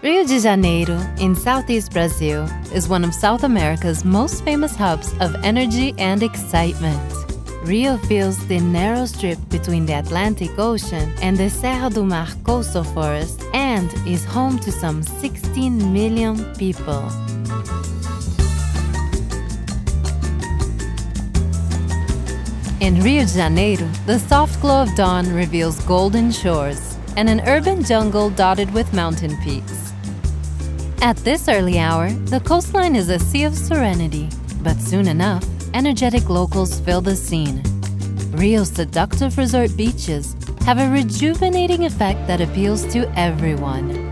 Rio de Janeiro, in southeast Brazil, is one of South America's most famous hubs of energy and excitement. Rio fills the narrow strip between the Atlantic Ocean and the Serra do Mar coastal forest and is home to some 16 million people. In Rio de Janeiro, the soft glow of dawn reveals golden shores and an urban jungle dotted with mountain peaks. At this early hour, the coastline is a sea of serenity, but soon enough, energetic locals fill the scene. Rio's seductive resort beaches have a rejuvenating effect that appeals to everyone.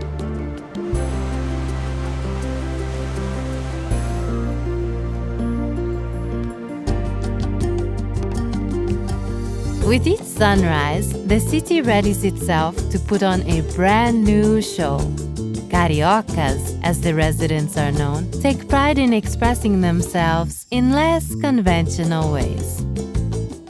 With each sunrise, the city readies itself to put on a brand new show. Cariocas, as the residents are known, take pride in expressing themselves in less conventional ways.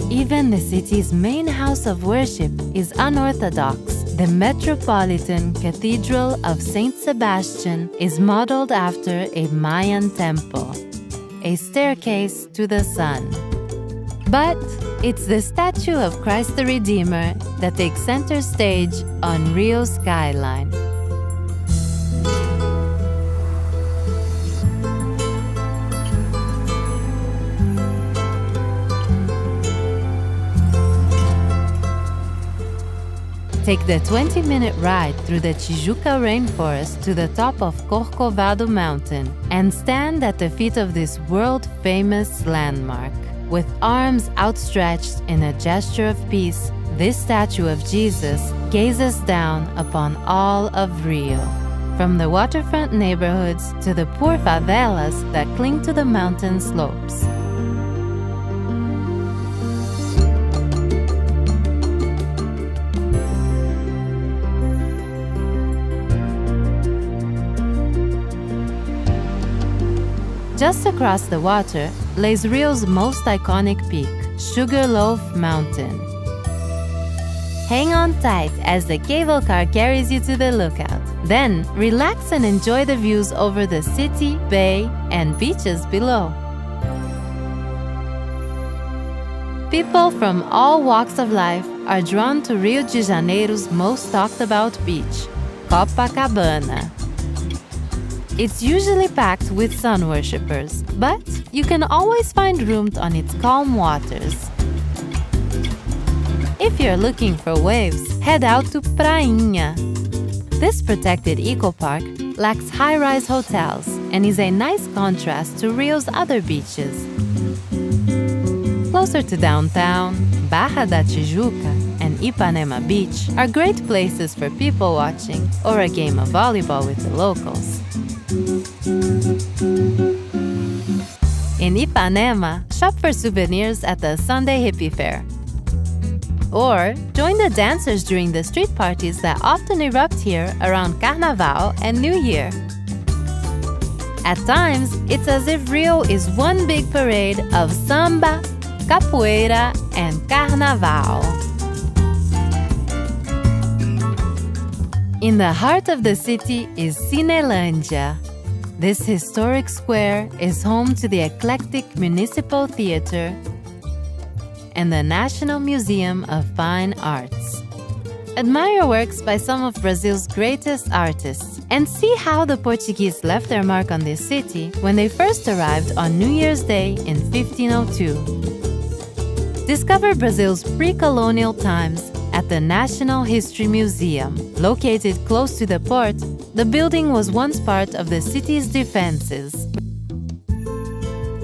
Even the city's main house of worship is unorthodox. The Metropolitan Cathedral of Saint Sebastian is modeled after a Mayan temple, a staircase to the sun. But it's the statue of Christ the Redeemer that takes center stage on Rio's skyline. Take the 20-minute ride through the Tijuca rainforest to the top of Corcovado Mountain and stand at the feet of this world-famous landmark. With arms outstretched in a gesture of peace, this statue of Jesus gazes down upon all of Rio, from the waterfront neighborhoods to the poor favelas that cling to the mountain slopes. Just across the water lays Rio's most iconic peak, Sugarloaf Mountain. Hang on tight as the cable car carries you to the lookout. Then, relax and enjoy the views over the city, bay, and beaches below. People from all walks of life are drawn to Rio de Janeiro's most talked about beach, Copacabana. It's usually packed with sun worshippers, but you can always find room on its calm waters. If you're looking for waves, head out to Prainha. This protected eco-park lacks high-rise hotels and is a nice contrast to Rio's other beaches. Closer to downtown, Barra da Tijuca and Ipanema Beach are great places for people watching or a game of volleyball with the locals. In Ipanema, shop for souvenirs at the Sunday Hippie Fair. Or join the dancers during the street parties that often erupt here around Carnaval and New Year. At times, it's as if Rio is one big parade of samba, capoeira, and carnaval. In the heart of the city is Cinelândia. This historic square is home to the eclectic Municipal Theater and the National Museum of Fine Arts. Admire works by some of Brazil's greatest artists and see how the Portuguese left their mark on this city when they first arrived on New Year's Day in 1502. Discover Brazil's pre-colonial times at the National History Museum. Located close to the port, the building was once part of the city's defenses.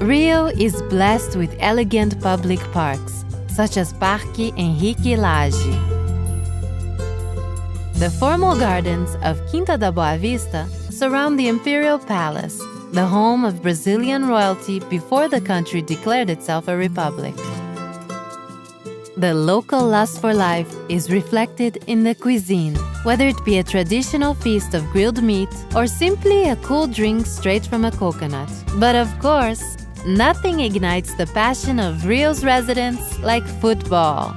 Rio is blessed with elegant public parks, such as Parque Henrique Lage. The formal gardens of Quinta da Boa Vista surround the Imperial Palace, the home of Brazilian royalty before the country declared itself a republic. The local lust for life is reflected in the cuisine, whether it be a traditional feast of grilled meat or simply a cool drink straight from a coconut. But of course, nothing ignites the passion of Rio's residents like football.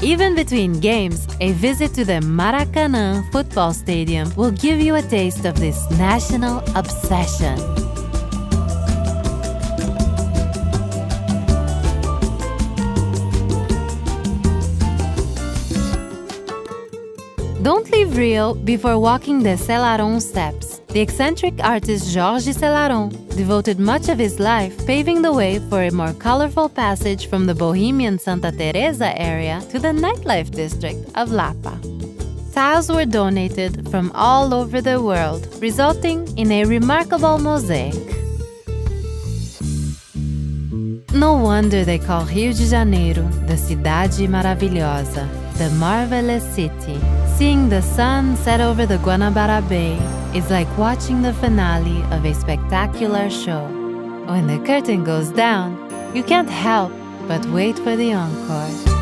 Even between games, a visit to the Maracanã football stadium will give you a taste of this national obsession. Don't leave Rio before walking the Selarón steps. The eccentric artist Jorge Selarón devoted much of his life paving the way for a more colorful passage from the bohemian Santa Teresa area to the nightlife district of Lapa. Tiles were donated from all over the world, resulting in a remarkable mosaic. No wonder they call Rio de Janeiro the Cidade Maravilhosa, the marvelous city. Seeing the sun set over the Guanabara Bay is like watching the finale of a spectacular show. When the curtain goes down, you can't help but wait for the encore.